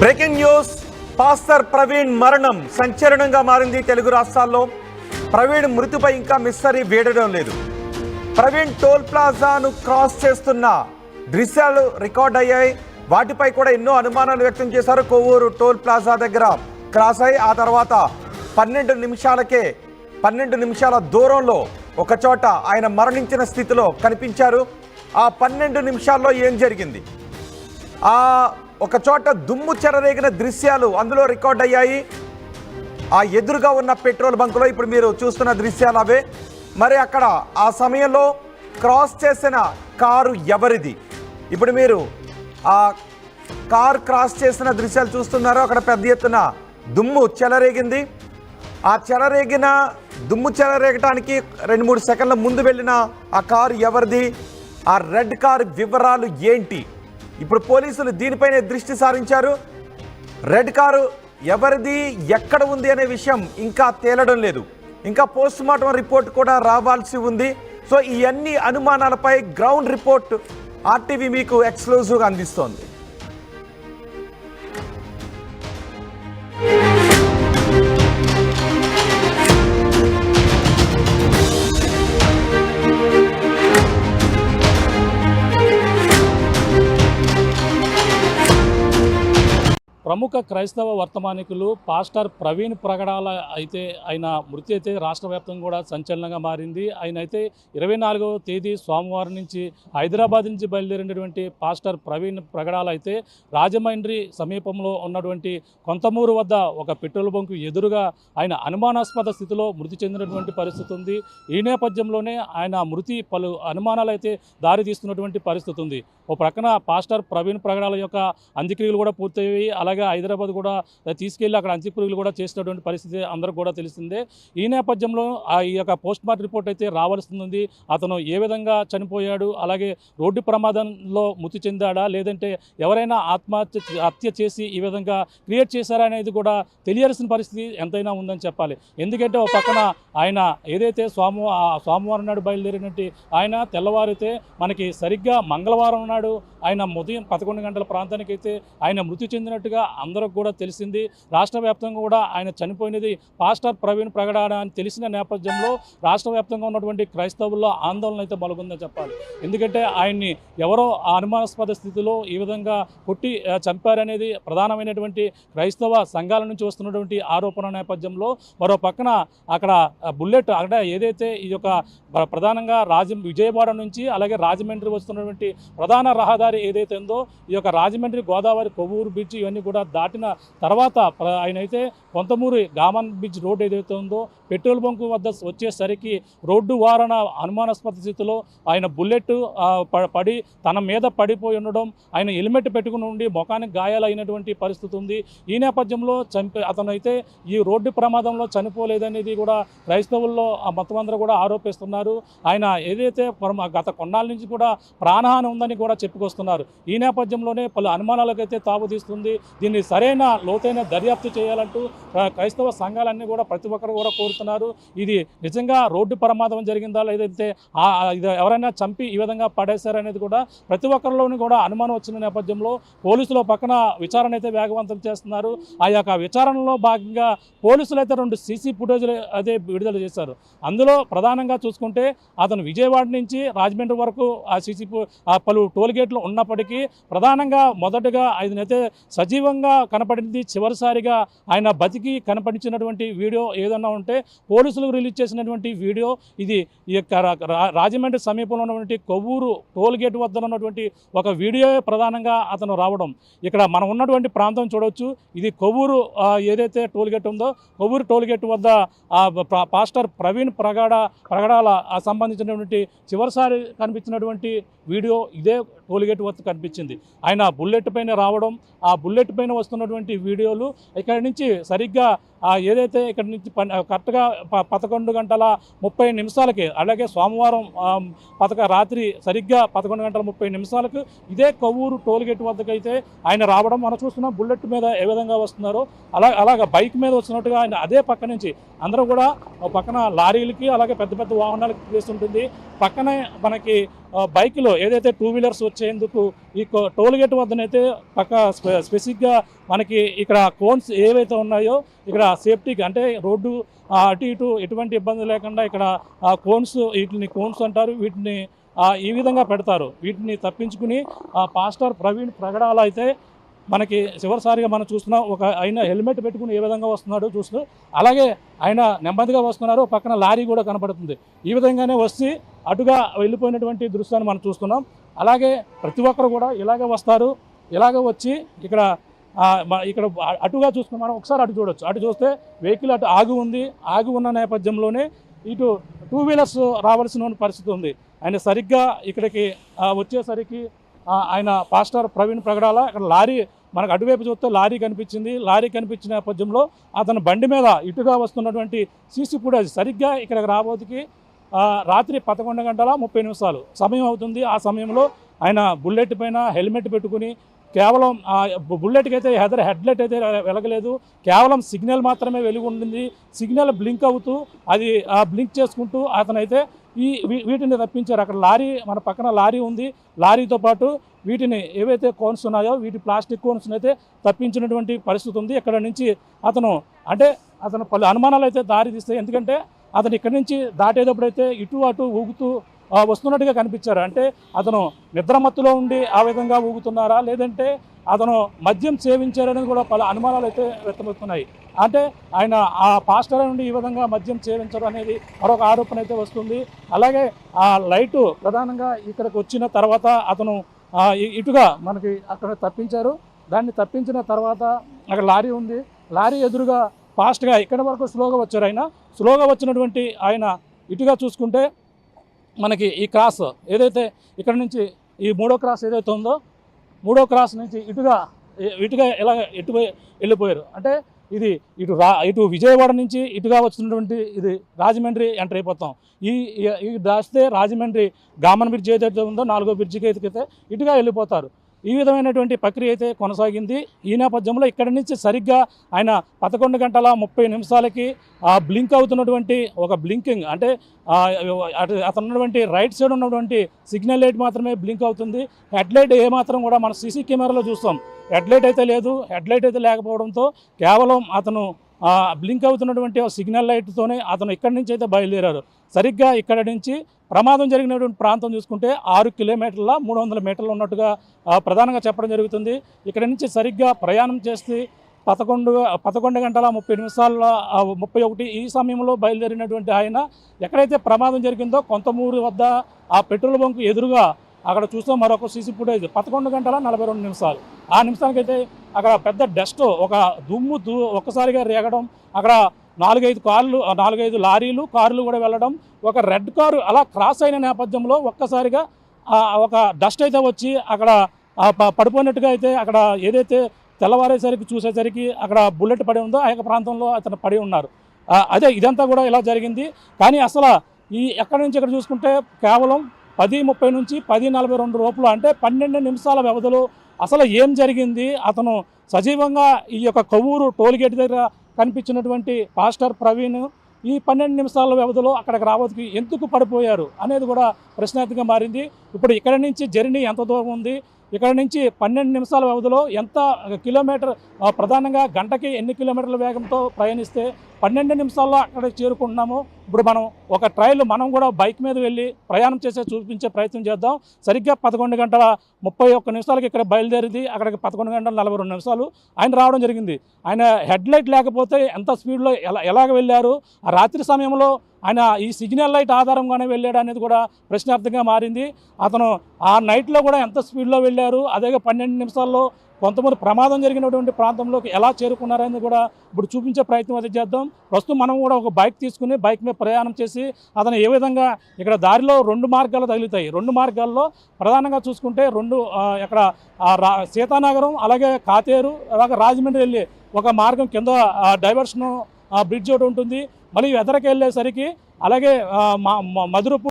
Breaking news. Pastor Praveen మరణం సంచలనంగా మారింది తెలుగు రాష్ట్రాల్లో. ప్రవీణ్ మృతిపై ఇంకా మిస్టరీ వీడడం లేదు. ప్రవీణ్ టోల్ ప్లాజాను క్రాస్ చేస్తున్న దృశ్యాలు రికార్డ్ అయ్యాయి. వాటిపై కూడా ఎన్నో అనుమానాలు వ్యక్తం చేశారు. కొవ్వూరు టోల్ ప్లాజా దగ్గర క్రాస్ అయ్యి ఆ తర్వాత 12 నిమిషాల దూరంలో ఒక చోట ఆయన మరణించిన స్థితిలో కనిపించారు. ఆ 12 నిమిషాల్లో ఏం జరిగింది? ఒక చోట దుమ్ము చెరరేగిన దృశ్యాలు అందులో రికార్డ్ అయ్యాయి. ఆ ఎదురుగా ఉన్న పెట్రోల్ బంకులో ఇప్పుడు మీరు చూస్తున్న దృశ్యాలు అవే. మరి అక్కడ ఆ సమయంలో క్రాస్ చేసిన కారు ఎవరిది? ఇప్పుడు మీరు ఆ కార్ క్రాస్ చేసిన దృశ్యాలు చూస్తున్నారు. అక్కడ పెద్ద ఎత్తున దుమ్ము చెలరేగింది. ఆ దుమ్ము చెలరేగటానికి 2-3 సెకండ్ల ముందు వెళ్ళిన ఆ కారు ఎవరిది? ఆ రెడ్ కారు వివరాలు ఏంటి? ఇప్పుడు పోలీసులు దీనిపైనే దృష్టి సారించారు. రెడ్ కారు ఎవరిది, ఎక్కడ ఉంది అనే విషయం ఇంకా తేలడం లేదు. ఇంకా పోస్ట్ మార్టం రిపోర్ట్ కూడా రావాల్సి ఉంది. సో ఈ అన్ని అనుమానాలపై గ్రౌండ్ రిపోర్ట్ ఆర్టీవీ మీకు ఎక్స్క్లూజివ్గా అందిస్తోంది. ప్రముఖ క్రైస్తవ వర్తమానికులు పాస్టర్ ప్రవీణ్ ప్రగడాల ఆయన మృతి అయితే రాష్ట్ర వ్యాప్తంగా కూడా సంచలనంగా మారింది. ఆయన అయితే 24వ తేదీ సోమవారం నుంచి హైదరాబాద్ నుంచి బయలుదేరినటువంటి పాస్టర్ ప్రవీణ్ ప్రగడాల అయితే రాజమండ్రి సమీపంలో ఉన్నటువంటి కొంతమూరు వద్ద ఒక పెట్రోల్ బంకు ఎదురుగా ఆయన అనుమానాస్పద స్థితిలో మృతి చెందినటువంటి పరిస్థితి ఉంది. ఈ నేపథ్యంలోనే ఆయన మృతి పలు అనుమానాలు అయితే దారి తీస్తున్నటువంటి పరిస్థితి ఉంది. ఓ ప్రక్కన పాస్టర్ ప్రవీణ్ ప్రగడాల యొక్క అంత్యక్రియలు కూడా పూర్తయ్యాయి. అలాగే హైదరాబాద్ కూడా తీసుకెళ్లి అక్కడ అంత్యక్రియలు కూడా చేసినటువంటి పరిస్థితి అందరూ కూడా తెలిసిందే. ఈ నేపథ్యంలో ఈ యొక్క పోస్ట్ మార్టం రిపోర్ట్ అయితే రావాల్సింది. అతను ఏ విధంగా చనిపోయాడు, అలాగే రోడ్డు ప్రమాదంలో మృతి చెందాడా, లేదంటే ఎవరైనా హత్య చేసి ఈ విధంగా క్రియేట్ చేశారా అనేది కూడా తెలియాల్సిన పరిస్థితి ఎంతైనా ఉందని చెప్పాలి. ఎందుకంటే ఒక పక్కన ఆయన ఏదైతే సోమవారం నాడు బయలుదేరినట్టు ఆయన తెల్లవారితే మనకి సరిగ్గా మంగళవారం నాడు ఆయన ఉదయం 11 గంటల ప్రాంతానికి అయితే ఆయన మృతి చెందినట్టుగా అందరికి కూడా తెలిసింది. రాష్ట్ర వ్యాప్తంగా కూడా ఆయన చనిపోయినది పాస్టర్ ప్రవీణ్ ప్రగడాల అని తెలిసిన నేపథ్యంలో రాష్ట్ర వ్యాప్తంగా ఉన్నటువంటి క్రైస్తవుల్లో ఆందోళన అయితే మొదలుగుందని చెప్పాలి. ఎందుకంటే ఆయన్ని ఎవరో అనుమానాస్పద స్థితిలో ఈ విధంగా కొట్టి చంపారనేది ప్రధానమైనటువంటి క్రైస్తవ సంఘాల నుంచి వస్తున్నటువంటి ఆరోపణ నేపథ్యంలో మరో పక్కన అక్కడ బుల్లెట్ అక్కడ ఏదైతే ఈ యొక్క ప్రధానంగా విజయవాడ నుంచి అలాగే రాజమండ్రి వస్తున్నటువంటి ప్రధాన రహదారి ఏదైతే ఉందో ఈ యొక్క రాజమండ్రి గోదావరి కొవ్వూరు బీచ్ ఇవన్నీ కూడా దాటిన తర్వాత ఆయన అయితే కొంతమూరు గామన్ బీచ్ రోడ్ ఏదైతే ఉందో పెట్రోల్ బంకు వద్ద వచ్చేసరికి రోడ్డు వారణ అనుమానాస్పద స్థితిలో ఆయన బుల్లెట్ పడి తన మీద పడిపోయి ఉండడం, ఆయన హెల్మెట్ పెట్టుకుని ఉండి ముఖానికి గాయాలైనటువంటి పరిస్థితి ఉంది. ఈ నేపథ్యంలో అతనైతే ఈ రోడ్డు ప్రమాదంలో చనిపోలేదనేది కూడా క్రైస్తవుల్లో మొత్తం అందరూ కూడా ఆరోపిస్తున్నారు. ఆయన ఏదైతే గత కొన్నాళ్ళ నుంచి కూడా ప్రాణహాని ఉందని కూడా చెప్పుకొస్తున్నారు. ఈ నేపథ్యంలోనే పలు అనుమానాలకైతే తావుతీస్తుంది. దీన్ని సరైన లోతైన దర్యాప్తు చేయాలంటూ క్రైస్తవ సంఘాలన్నీ కూడా ప్రతి ఒక్కరు కూడా కోరుతున్నారు. ఇది నిజంగా రోడ్డు ప్రమాదం జరిగిందా, లేదంటే ఎవరైనా చంపి ఈ విధంగా పడేశారనేది కూడా ప్రతి ఒక్కరిలోని కూడా అనుమానం వచ్చిన నేపథ్యంలో పోలీసులు పక్కన విచారణ అయితే వేగవంతం చేస్తున్నారు. ఆ యొక్క విచారణలో భాగంగా పోలీసులు అయితే 2 సీసీ ఫుటేజ్లు అయితే విడుదల చేశారు. అందులో ప్రధానంగా చూసుకుంటే అతను విజయవాడ నుంచి రాజమండ్రి వరకు ఆ పలు టోల్ గేట్లు ఉన్నప్పటికీ ప్రధానంగా మొదటగా ఆయనైతే సజీవంగా కనపడింది. చివరిసారిగా ఆయన బతికి కనపడించినటువంటి వీడియో ఏదన్నా ఉంటే పోలీసులు రిలీజ్ చేసినటువంటి వీడియో ఇది. ఈ యొక్క రాజమండ్రి సమీపంలో ఉన్నటువంటి కొవ్వూరు టోల్ గేట్ వద్ద ఉన్నటువంటి ఒక వీడియో ప్రధానంగా అతను రావడం. ఇక్కడ మనం ఉన్నటువంటి ప్రాంతం చూడవచ్చు. ఇది కొవ్వూరు ఏదైతే టోల్ గేట్ ఉందో కొవ్వూరు టోల్ గేట్ వద్ద పాస్టర్ ప్రవీణ్ ప్రగడాల సంబంధించినటువంటి చివరిసారి కనిపించినటువంటి వీడియో ఇదే టోల్ గేట్ వద్ద కనిపించింది. ఆయన బుల్లెట్ పైన రావడం, ఆ బుల్లెట్ పైన వస్తున్నటువంటి వీడియోలు ఇక్కడి నుంచి సరిగ్గా ఏదైతే ఇక్కడ నుంచి కరెక్ట్గా 11:30 అలాగే సోమవారం రాత్రి సరిగ్గా 11:30 ఇదే కొవ్వూరు టోల్ గేట్ వద్దకైతే ఆయన రావడం మనం చూస్తున్నాం. బుల్లెట్ మీద ఏ విధంగా వస్తున్నారో అలాగా బైక్ మీద వచ్చినట్టుగా ఆయన అదే పక్క నుంచి అందరూ కూడా పక్కన లారీలకి అలాగే పెద్ద పెద్ద వాహనాలకి వేస్తుంటుంది. పక్కనే మనకి బైక్లో ఏదైతే 2 వీలర్స్ వచ్చాయి వచ్చేందుకు ఈ టోల్ గేట్ వద్దనైతే స్పెసిఫిక్గా మనకి ఇక్కడ కోన్స్ ఏవైతే ఉన్నాయో ఇక్కడ సేఫ్టీకి అంటే రోడ్డు అటు ఇటు ఎటువంటి ఇబ్బంది లేకుండా ఇక్కడ కోన్స్, వీటిని కోన్స్ అంటారు, వీటిని ఈ విధంగా పెడతారు. వీటిని తప్పించుకుని పాస్టర్ ప్రవీణ్ ప్రగడాల అయితే మనకి చివరిసారిగా మనం చూస్తున్నాం. ఆయన హెల్మెట్ పెట్టుకుని ఏ విధంగా వస్తున్నాడో చూస్తూ, అలాగే ఆయన నెమ్మదిగా వస్తున్నారు. పక్కన లారీ కూడా కనపడుతుంది. ఈ విధంగానే వచ్చి అటుగా వెళ్ళిపోయినటువంటి దృశ్యాన్ని మనం చూస్తున్నాం. అలాగే ప్రతి ఒక్కరు కూడా ఇలాగే వస్తారు. ఇలాగే వచ్చి ఇక్కడ అటుగా చూసుకుని మనం ఒకసారి అటు చూడొచ్చు. అటు చూస్తే వెహికల్ అటు ఆగి ఉన్న నేపథ్యంలోనే ఇటు 2 వీలర్స్ రావాల్సిన పరిస్థితి ఉంది. ఆయన సరిగ్గా ఇక్కడికి వచ్చేసరికి ఆయన పాస్టర్ ప్రవీణ్ ప్రగడాల అక్కడ లారీ మనకు అటువైపు చూస్తే లారీ కనిపించింది. లారీ కనిపించిన నేపథ్యంలో అతను బండి మీద ఇటుగా వస్తున్నటువంటి సీసీ ఫుటేజ్ సరిగ్గా ఇక్కడికి రాబోతుకి రాత్రి 11:30 సమయం అవుతుంది. ఆ సమయంలో ఆయన బుల్లెట్ పైన హెల్మెట్ పెట్టుకుని కేవలం బుల్లెట్కి అయితే హెడ్లైట్ అయితే వెలగలేదు. కేవలం సిగ్నల్ మాత్రమే వెలుగు ఉండింది. సిగ్నల్ బ్లింక్ అవుతూ అది బ్లింక్ చేసుకుంటూ అతనైతే వీటిని తప్పించారు. అక్కడ లారీ మన పక్కన లారీ ఉంది. లారీతో పాటు వీటిని ఏవైతే కోన్స్ ఉన్నాయో వీటి ప్లాస్టిక్ కోన్స్ని అయితే తప్పించినటువంటి పరిస్థితి ఉంది. ఇక్కడ నుంచి అతను పలు అనుమానాలు అయితే దారి తీస్తాయి. ఎందుకంటే అతను ఇక్కడి నుంచి దాటేటప్పుడైతే ఇటు అటు ఊగుతూ వస్తున్నట్టుగా కనిపించారు. అంటే అతను నిద్రమత్తులో ఉండి ఆ విధంగా ఊగుతున్నారా, లేదంటే అతను మద్యం సేవించారనేది కూడా పలు అనుమానాలు అయితే వ్యక్తమవుతున్నాయి. అంటే ఆయన ఆ పాస్టర్ నుండి ఈ విధంగా మద్యం సేవించడం అనేది మరొక ఆరోపణ అయితే వస్తుంది. అలాగే ఆ లైటు ప్రధానంగా ఇక్కడికి వచ్చిన తర్వాత అతను ఇటుగా మనకి అక్కడ తప్పించారు. దాన్ని తప్పించిన తర్వాత అక్కడ లారీ ఉంది. లారీ ఎదురుగా ఫాస్ట్గా ఇక్కడి వరకు స్లోగా వచ్చారు. స్లోగా వచ్చినటువంటి ఆయన ఇటుగా చూసుకుంటే మనకి ఈ క్రాస్ ఏదైతే ఇక్కడ నుంచి ఈ 3వ క్రాస్ ఏదైతే ఉందో 3వ క్రాస్ నుంచి ఇటుగా ఇటు వెళ్ళిపోయారు. అంటే ఇది ఇటు విజయవాడ నుంచి ఇటుగా వచ్చినటువంటి ఇది రాజమండ్రి ఎంటర్ అయిపోతాం. ఈ దాస్తే రాజమండ్రి గామన్ బ్రిడ్జ్ ఏదైతే ఉందో 4వ బ్రిడ్జికి అయితే ఇటుగా వెళ్ళిపోతారు. ఈ విధమైనటువంటి ప్రక్రియ అయితే కొనసాగింది. ఈ నేపథ్యంలో ఇక్కడి నుంచి సరిగ్గా ఆయన 11:30 బ్లింక్ అవుతున్నటువంటి ఒక బ్లింకింగ్ అంటే అతను ఉన్నటువంటి రైట్ సైడ్ ఉన్నటువంటి సిగ్నల్ లైట్ మాత్రమే బ్లింక్ అవుతుంది. హెడ్లైట్ ఏమాత్రం కూడా మన సీసీ కెమెరాలో చూస్తాం. హెడ్లైట్ అయితే లేదు. హెడ్లైట్ అయితే లేకపోవడంతో కేవలం అతను బ్లింక్ అవుతున్నటువంటి సిగ్నల్ లైట్తోనే అతను ఇక్కడి నుంచి అయితే బయలుదేరారు. సరిగ్గా ఇక్కడ నుంచి ప్రమాదం జరిగినటువంటి ప్రాంతం చూసుకుంటే 6 కిలోమీటర్ల 300 మీటర్లు ఉన్నట్టుగా ప్రధానంగా చెప్పడం జరుగుతుంది. ఇక్కడ నుంచి సరిగ్గా ప్రయాణం చేస్తే 11:30 ఈ సమయంలో బయలుదేరినటువంటి ఆయన ఎక్కడైతే ప్రమాదం జరిగిందో కొంతమూరు వద్ద ఆ పెట్రోల్ బంక్ ఎదురుగా అక్కడ చూస్తే మరొక సీసీ ఫుటేజ్ 11:42 ఆ నిమిషానికైతే అక్కడ పెద్ద డస్ట్ ఒక దుమ్ము ఒక్కసారిగా రేగడం, అక్కడ 4-5 లారీలు కార్లు కూడా వెళ్ళడం, ఒక రెడ్ కారు అలా క్రాస్ అయిన నేపథ్యంలో ఒక్కసారిగా ఒక డస్ట్ అయితే వచ్చి అక్కడ పడిపోయినట్టుగా అయితే అక్కడ ఏదైతే తెల్లవారేసరికి చూసేసరికి అక్కడ బుల్లెట్ పడి ఉందో ఆ యొక్క ప్రాంతంలో అతను పడి ఉన్నారు. అదే ఇదంతా కూడా ఇలా జరిగింది. కానీ అసలు ఎక్కడి నుంచి ఇక్కడ చూసుకుంటే కేవలం 10:30 నుంచి 10:42 లోపల అంటే 12 నిమిషాల వ్యవధిలో అసలు ఏం జరిగింది, అతను సజీవంగా ఈ యొక్క కొవ్వూరు టోల్గేట్ దగ్గర కనిపించినటువంటి పాస్టర్ ప్రవీణ్ ఈ 12 నిమిషాల వ్యవధిలో అక్కడికి రావడానికి ఎందుకు పడిపోయారు అనేది కూడా ప్రశ్నార్థకంగా మారింది. ఇప్పుడు ఇక్కడ నుంచి జర్నీ ఎంత దూరం ఉంది, ఇక్కడ నుంచి 12 నిమిషాల వ్యవధిలో ఎంత కిలోమీటర్ ప్రధానంగా గంటకి ఎన్ని కిలోమీటర్ల వేగంతో ప్రయాణిస్తే 12 నిమిషాల్లో అక్కడ చేరుకుంటున్నాము. ఇప్పుడు మనం ఒక ట్రైల్ మనం కూడా బైక్ మీద వెళ్ళి ప్రయాణం చూపించే ప్రయత్నం చేద్దాం. సరిగ్గా 11:31 ఇక్కడ బయలుదేరింది. అక్కడికి 11:42 ఆయన రావడం జరిగింది. ఆయన హెడ్లైట్ లేకపోతే ఎంత స్పీడ్లో ఎలాగ వెళ్ళారు, ఆ రాత్రి సమయంలో ఆయన ఈ సిగ్నల్ లైట్ ఆధారంగానే వెళ్ళాడు అనేది కూడా ప్రశ్నార్థంగా మారింది. అతను ఆ నైట్లో కూడా ఎంత స్పీడ్లో వెళ్ళారు, అదే 12 నిమిషాల్లో కొంతమంది ప్రమాదం జరిగినటువంటి ప్రాంతంలోకి ఎలా చేరుకున్నారని కూడా ఇప్పుడు చూపించే ప్రయత్నం అయితే చేద్దాం. ప్రస్తుతం మనం కూడా ఒక బైక్ తీసుకుని బైక్ మీద ప్రయాణం చేసి అతను ఏ విధంగా ఇక్కడ దారిలో 2 మార్గాలు తగులుతాయి. 2 మార్గాల్లో ప్రధానంగా చూసుకుంటే ఇక్కడ సీతానగరం అలాగే కాతేరు అలాగే రాజమండ్రి వెళ్ళి ఒక మార్గం కింద డైవర్షను బ్రిడ్జ్ ఒకటి ఉంటుంది. మళ్ళీ ఎదరికి వెళ్ళేసరికి అలాగే మధురపు